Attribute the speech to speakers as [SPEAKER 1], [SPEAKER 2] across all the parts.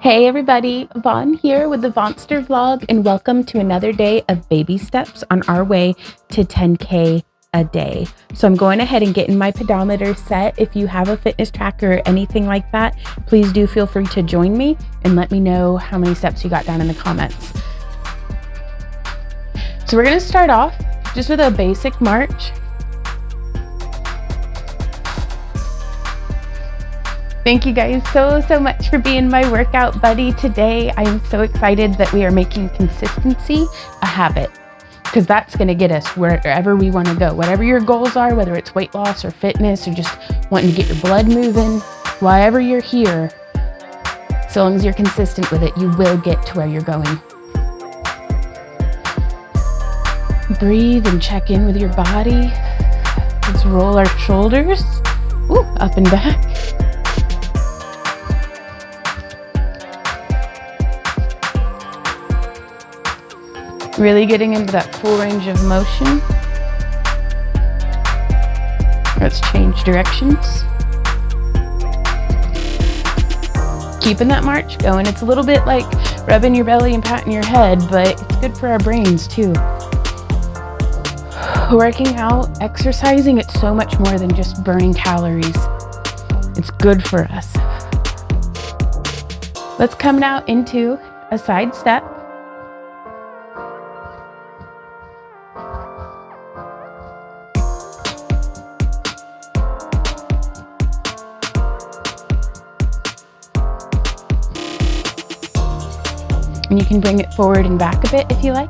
[SPEAKER 1] Hey everybody, Vaughn here with the Vonster vlog, and welcome to another day of baby steps on our way to 10K a day. So I'm going ahead and getting my pedometer set. If you have a fitness tracker or anything like that, please do feel free to join me and let me know how many steps you got down in the comments. So we're going to start off just with a basic march. Thank you guys so much for being my workout buddy today. I am so excited that we are making consistency a habit, because that's going to get us wherever we want to go. Whatever your goals are, whether it's weight loss or fitness or just wanting to get your blood moving, wherever you're here, so long as you're consistent with it, you will get to where you're going. Breathe and check in with your body. Let's roll our shoulders up and back. Really getting into that full range of motion. Let's change directions. Keeping that march going. It's a little bit like rubbing your belly and patting your head, but it's good for our brains too. Working out, exercising, it's so much more than just burning calories. It's good for us. Let's come now into a side step. And you can bring it forward and back a bit if you like.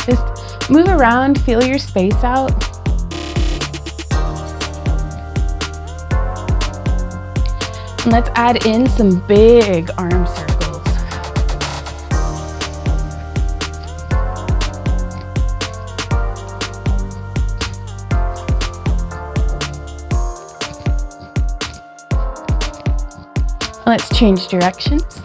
[SPEAKER 1] Just move around, feel your space out. And let's add in some big arm circles. Let's change directions.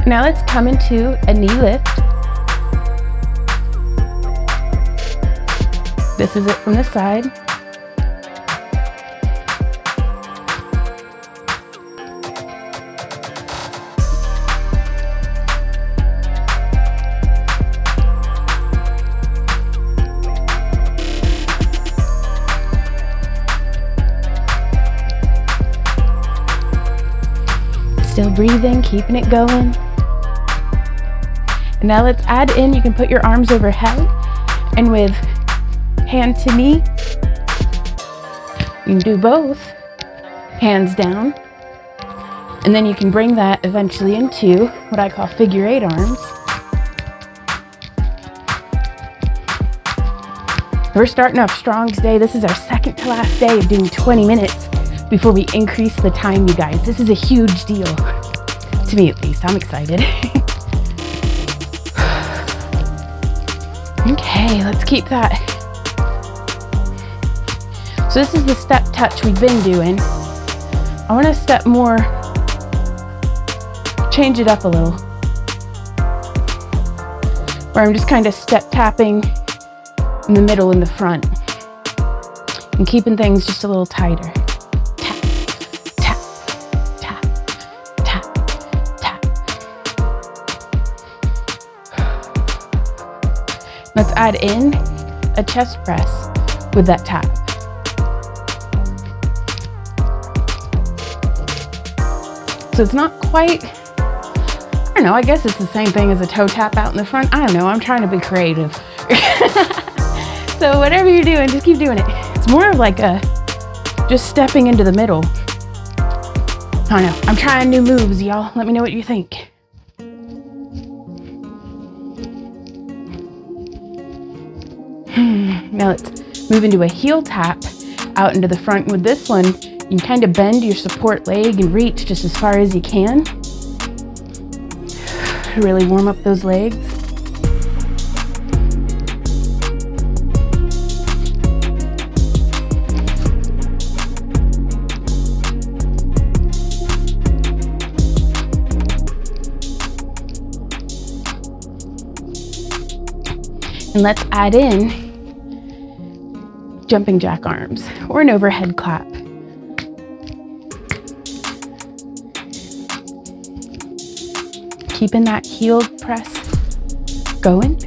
[SPEAKER 1] Now let's come into a knee lift. This is it from the side. Still breathing, keeping it going. And now let's add in, you can put your arms overhead, and with hand to knee, you can do both, hands down, and then you can bring that eventually into what I call figure 8 arms. We're starting off strong today. This is our second to last day of doing 20 minutes before we increase the time, you guys. This is a huge deal, to me at least. I'm excited. Okay, let's keep that. So this is the step touch we've been doing. I want to step more, change it up a little, where I'm just kind of step tapping in the middle and the front and keeping things just a little tighter. Tap, tap, tap, tap, tap. Let's add in a chest press with that tap. So it's not quite, I don't know, I guess it's the same thing as a toe tap out in the front. I don't know, I'm trying to be creative. So whatever you're doing, just keep doing it. It's more of like a, just stepping into the middle. I don't know, I'm trying new moves, y'all. Let me know what you think. Now let's move into a heel tap out into the front. With this one, you can kind of bend your support leg and reach just as far as you can. Really warm up those legs. And let's add in jumping jack arms or an overhead clap. Keeping that heel press going.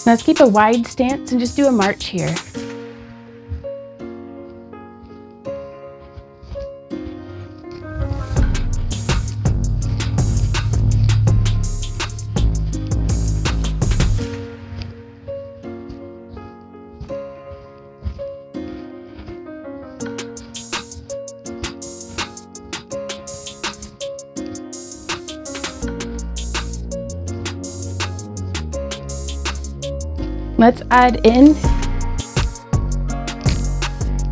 [SPEAKER 1] Now let's keep a wide stance and just do a march here. Let's add in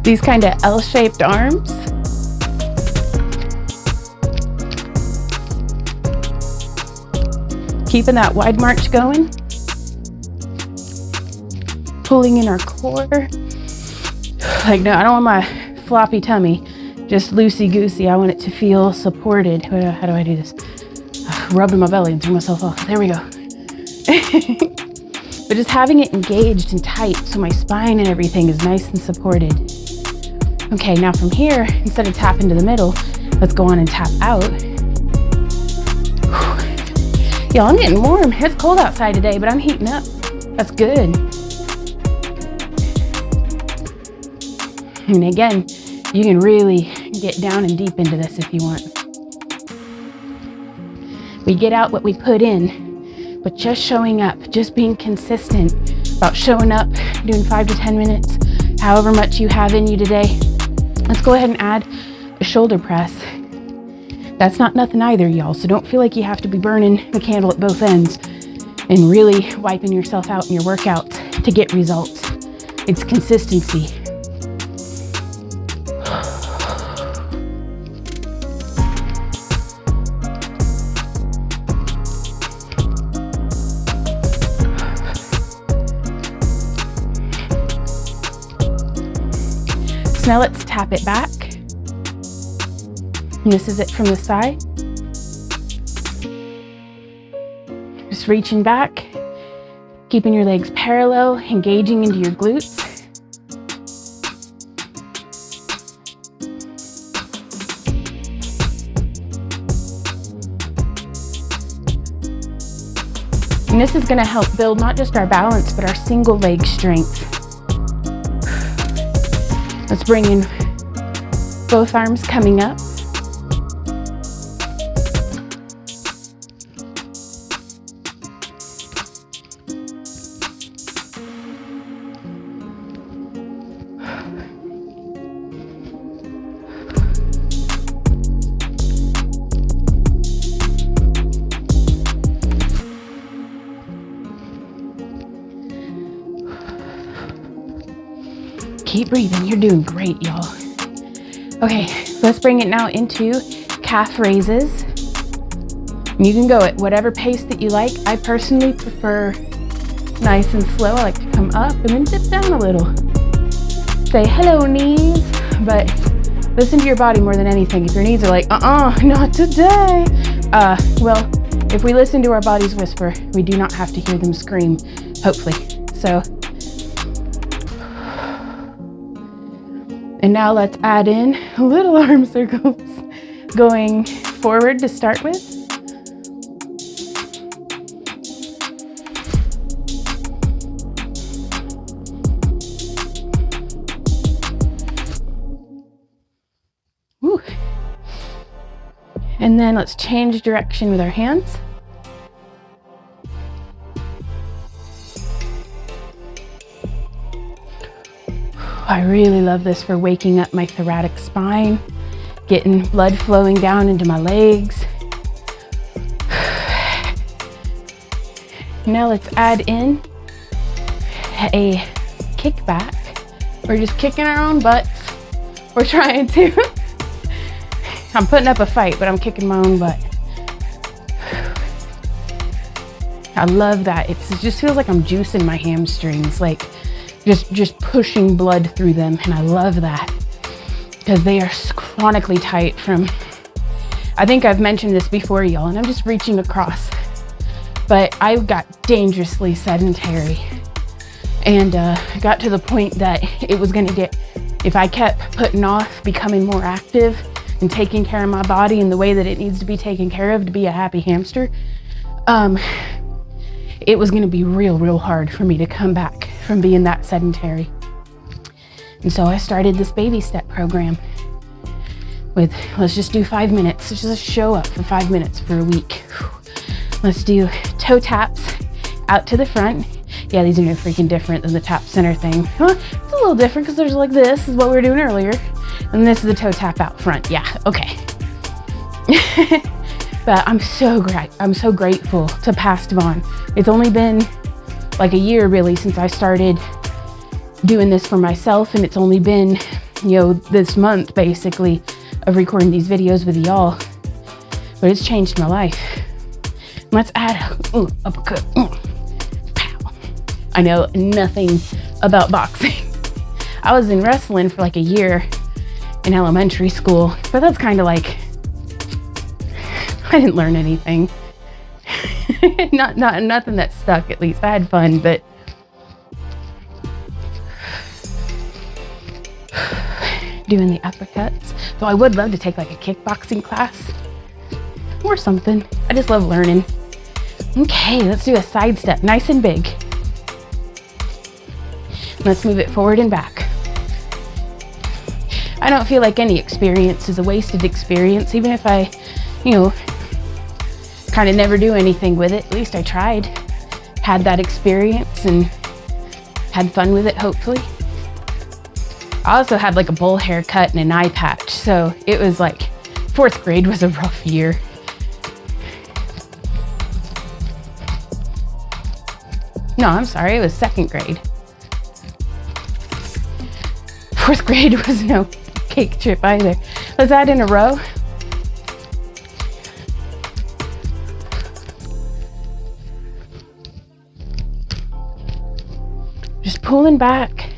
[SPEAKER 1] these kind of L-shaped arms. Keeping that wide march going. Pulling in our core. Like, no, I don't want my floppy tummy just loosey-goosey. I want it to feel supported. How do I do this? Rubbing my belly and throw myself off. There we go. But just having it engaged and tight so my spine and everything is nice and supported. Okay, now from here, instead of tapping to the middle, let's go on and tap out. Y'all, I'm getting warm. It's cold outside today, but I'm heating up. That's good. And again, you can really get down and deep into this if you want. We get out what we put in. But just showing up, just being consistent about showing up, doing 5 to 10 minutes, however much you have in you today. Let's go ahead and add a shoulder press. That's not nothing either, y'all. So don't feel like you have to be burning the candle at both ends and really wiping yourself out in your workout to get results. It's consistency. So now let's tap it back. And this is it from the side. Just reaching back, keeping your legs parallel, engaging into your glutes. And this is going to help build not just our balance, but our single leg strength. Let's bring in both arms coming up. Keep breathing, you're doing great, y'all. Okay, let's bring it now into calf raises. You can go at whatever pace that you like. I personally prefer nice and slow. I like to come up and then dip down a little. Say hello, knees, but listen to your body more than anything. If your knees are like, not today. Well, if we listen to our bodies whisper, we do not have to hear them scream, hopefully. So, and now let's add in little arm circles going forward to start with. Woo. And then let's change direction with our hands. I really love this for waking up my thoracic spine, getting blood flowing down into my legs. Now let's add in a kickback. We're just kicking our own butts. We're trying to. I'm putting up a fight, but I'm kicking my own butt. I love that. It just feels like I'm juicing my hamstrings, like just pushing blood through them. And I love that because they are chronically tight from, I think I've mentioned this before, y'all, and I'm just reaching across, but I got dangerously sedentary. And got to the point that it was gonna get, if I kept putting off becoming more active and taking care of my body in the way that it needs to be taken care of to be a happy hamster, it was gonna be real hard for me to come back from being that sedentary. And so I started this baby step program with, let's just do 5 minutes. Let's just show up for 5 minutes for a week. Let's do toe taps out to the front. Yeah, these are no freaking different than the tap center thing. Huh? It's a little different because there's like this is what we were doing earlier. And this is the toe tap out front. Yeah, okay. But I'm so grateful to Past Vaughn. It's only been like a year really since I started doing this for myself, and it's only been, you know, this month basically of recording these videos with y'all. But it's changed my life. Let's add uppercut. Pow. I know nothing about boxing. I was in wrestling for like a year in elementary school, but that's kind of like, I didn't learn anything. Nothing that stuck, at least. I had fun, but doing the uppercuts. So I would love to take like a kickboxing class or something. I just love learning. Okay, let's do a side step, nice and big. Let's move it forward and back. I don't feel like any experience is a wasted experience, even if I, you know, kind of never do anything with it. At least I tried, had that experience and had fun with it, hopefully. I also had like a bowl haircut and an eye patch, so it was like 4th grade was a rough year. No, I'm sorry, it was 2nd grade. 4th grade was no cake trip either. Was that in a row? Just pulling back,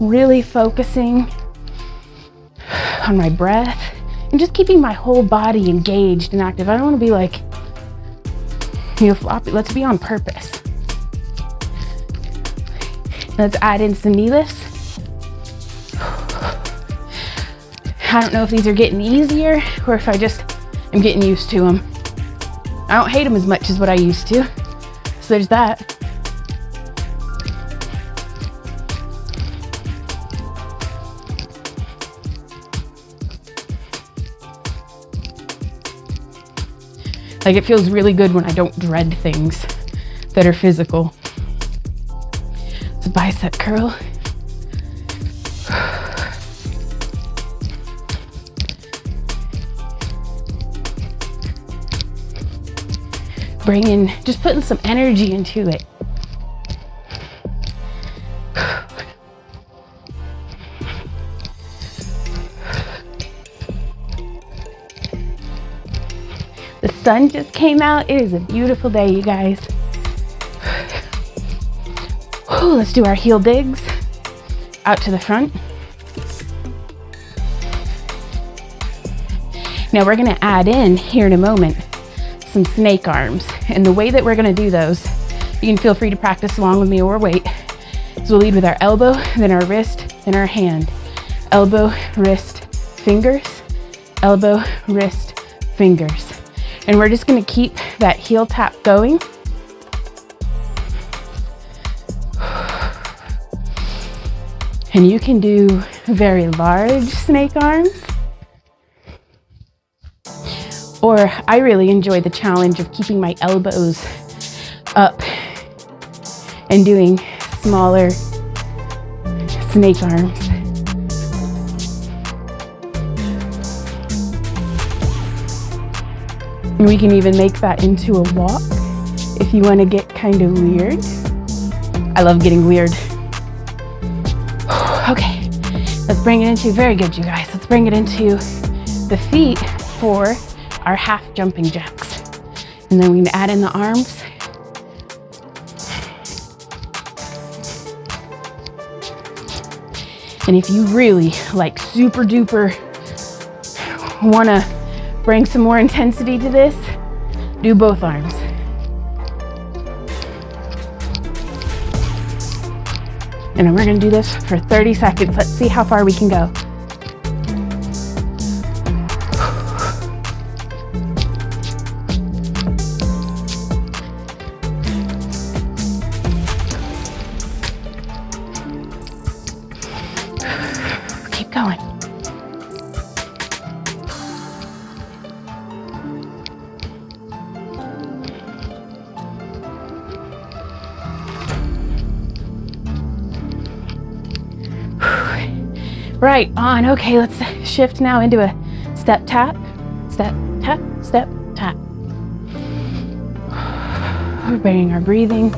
[SPEAKER 1] really focusing on my breath and just keeping my whole body engaged and active. I don't want to be like, you know, floppy. Let's be on purpose. Let's add in some knee lifts. I don't know if these are getting easier or if I just am getting used to them. I don't hate them as much as what I used to. So there's that. Like, it feels really good when I don't dread things that are physical. It's a bicep curl. Just putting some energy into it. The sun just came out. It is a beautiful day, you guys. Whew, let's do our heel digs out to the front. Now we're gonna add in here in a moment some snake arms. And the way that we're gonna do those, you can feel free to practice along with me or wait. So we'll lead with our elbow, then our wrist, then our hand. Elbow, wrist, fingers. Elbow, wrist, fingers. And we're just gonna keep that heel tap going. And you can do very large snake arms. Or I really enjoy the challenge of keeping my elbows up and doing smaller snake arms. And we can even make that into a walk if you want to get kind of weird. I love getting weird. Okay, let's bring it into, very good, you guys. Let's bring it into the feet for our half jumping jacks. And then we can add in the arms And if you really like super duper want to bring some more intensity to this, do both arms. And then we're going to do this for 30 seconds. Let's see how far we can go. Keep going. Right on. Okay, let's shift now into a step tap, step tap, step tap. We're burying our breathing.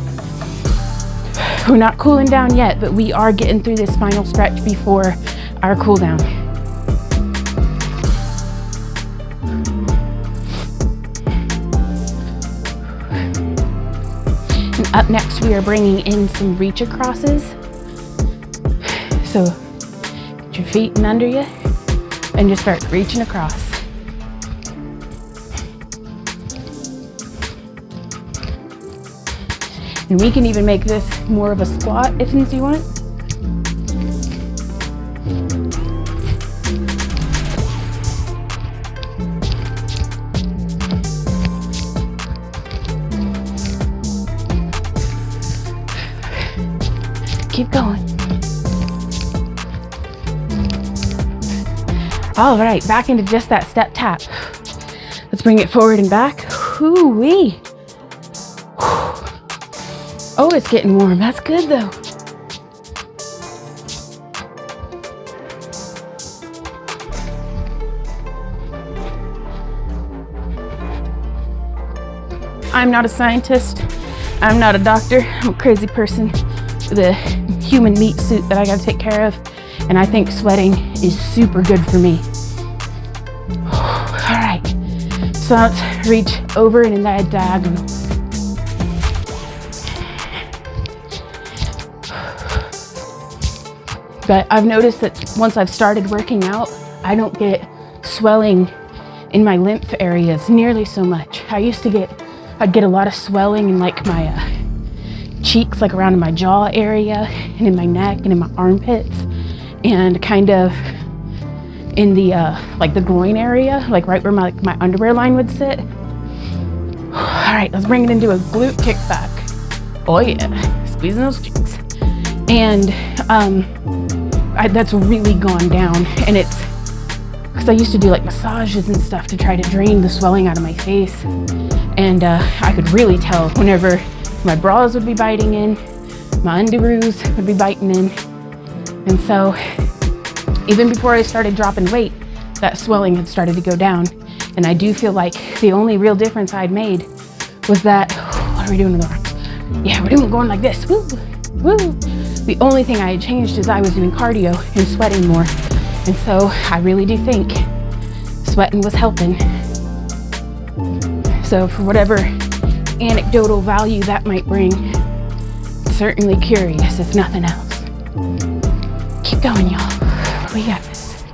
[SPEAKER 1] We're not cooling down yet, but we are getting through this final stretch before our cool down. And up next, we are bringing in some reach acrosses. So get your feet in under you and just start reaching across. And we can even make this more of a squat if you want. Keep going. All right, back into just that step tap. Let's bring it forward and back. Whoo-wee. Oh, it's getting warm. That's good though. I'm not a scientist. I'm not a doctor. I'm a crazy person with a human meat suit that I gotta take care of. And I think sweating is super good for me. All right, so let's reach over and in that diagonal. But I've noticed that once I've started working out, I don't get swelling in my lymph areas nearly so much. I'd get a lot of swelling in like my cheeks, like around my jaw area and in my neck and in my armpits and kind of in the like the groin area, like right where my underwear line would sit. All right, let's bring it into a glute kickback. Oh yeah, squeezing those cheeks. And that's really gone down, and it's because I used to do like massages and stuff to try to drain the swelling out of my face, and I could really tell whenever my bras would be biting in, my underoos would be biting in, and so even before I started dropping weight, that swelling had started to go down. And I do feel like the only real difference I'd made was that, what are we doing with the arms? Yeah, we're going like this, woo, woo. The only thing I had changed is I was doing cardio and sweating more. And so I really do think sweating was helping. So for whatever anecdotal value that might bring, certainly curious if nothing else. Keep going, y'all. We got this.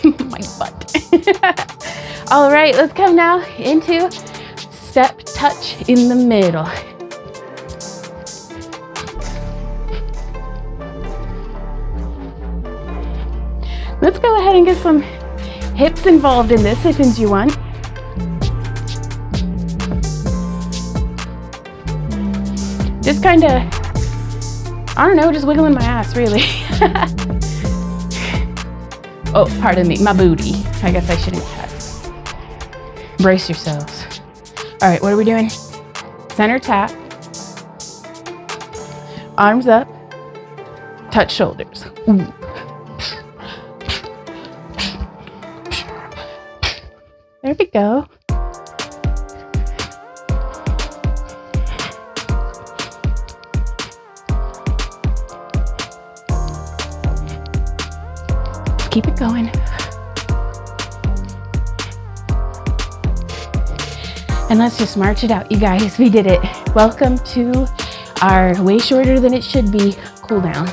[SPEAKER 1] My butt. All right, let's come now into step touch in the middle. Let's go ahead and get some hips involved in this if you want. Just kind of, I don't know, just wiggling my ass, really. Oh, pardon me, my booty. I guess I shouldn't cuss. Brace yourselves. All right, what are we doing? Center tap. Arms up. Touch shoulders. Ooh. There we go. Keep it going. And let's just march it out, you guys. We did it. Welcome to are way shorter than it should be cool down.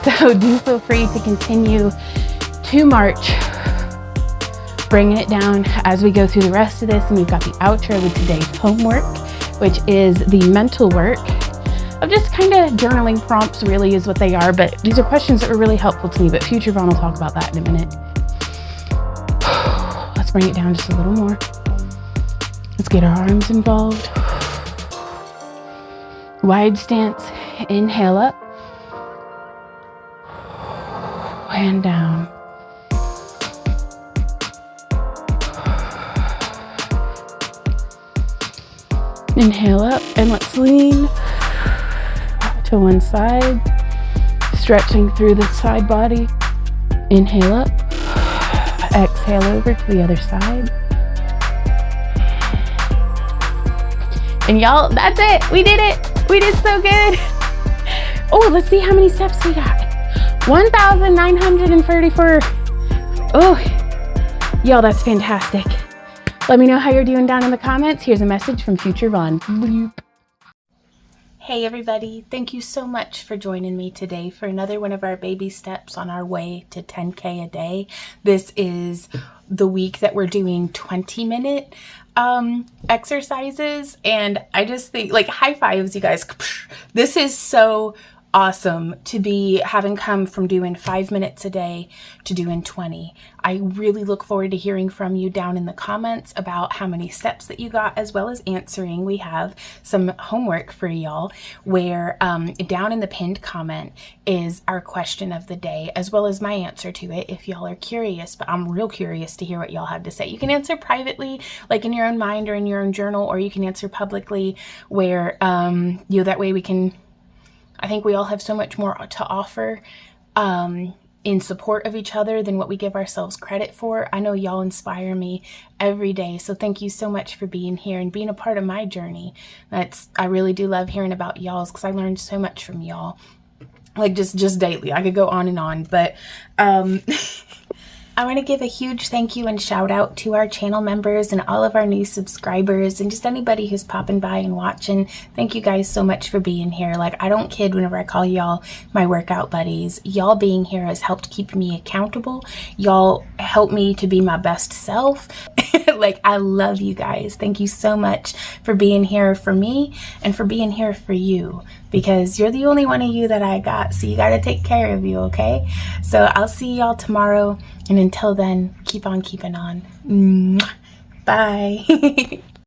[SPEAKER 1] So do feel free to continue to march, bringing it down as we go through the rest of this. And we've got the outro with today's homework, which is the mental work of just kind of journaling prompts, really is what they are. But these are questions that were really helpful to me, but future Vaughn will talk about that in a minute. Let's bring it down just a little more. Let's get our arms involved. Wide stance, inhale up and down. Inhale up and let's lean to one side, stretching through the side body. Inhale up, exhale over to the other side. And y'all, that's it. We did it. We did so good. Oh, let's see how many steps we got. 1,934. Oh, y'all, that's fantastic. Let me know how you're doing down in the comments. Here's a message from Future Vaughn. Bloop. Hey everybody, thank you so much for joining me today for another one of our baby steps on our way to 10K a day. This is the week that we're doing 20-minute exercises, and I just think, like, high fives, you guys. This is so awesome to be having come from doing 5 minutes a day to doing 20. I really look forward to hearing from you down in the comments about how many steps that you got, as well as answering. We have some homework for y'all where down in the pinned comment is our question of the day, as well as my answer to it if y'all are curious. But I'm real curious to hear what y'all have to say. You can answer privately, like in your own mind or in your own journal, or you can answer publicly where that way we can, I think we all have so much more to offer in support of each other than what we give ourselves credit for. I know y'all inspire me every day, so thank you so much for being here and being a part of my journey. I really do love hearing about y'all's, because I learned so much from y'all, like just daily. I could go on and on, but I want to give a huge thank you and shout out to our channel members and all of our new subscribers and just anybody who's popping by and watching. Thank you guys so much for being here. Like, I don't kid whenever I call y'all my workout buddies. Y'all being here has helped keep me accountable. Y'all help me to be my best self. Like, I love you guys. Thank you so much for being here for me and for being here for you, because you're the only one of you that I got. So you got to take care of you, okay? So I'll see y'all tomorrow. And until then, keep on keeping on. Bye.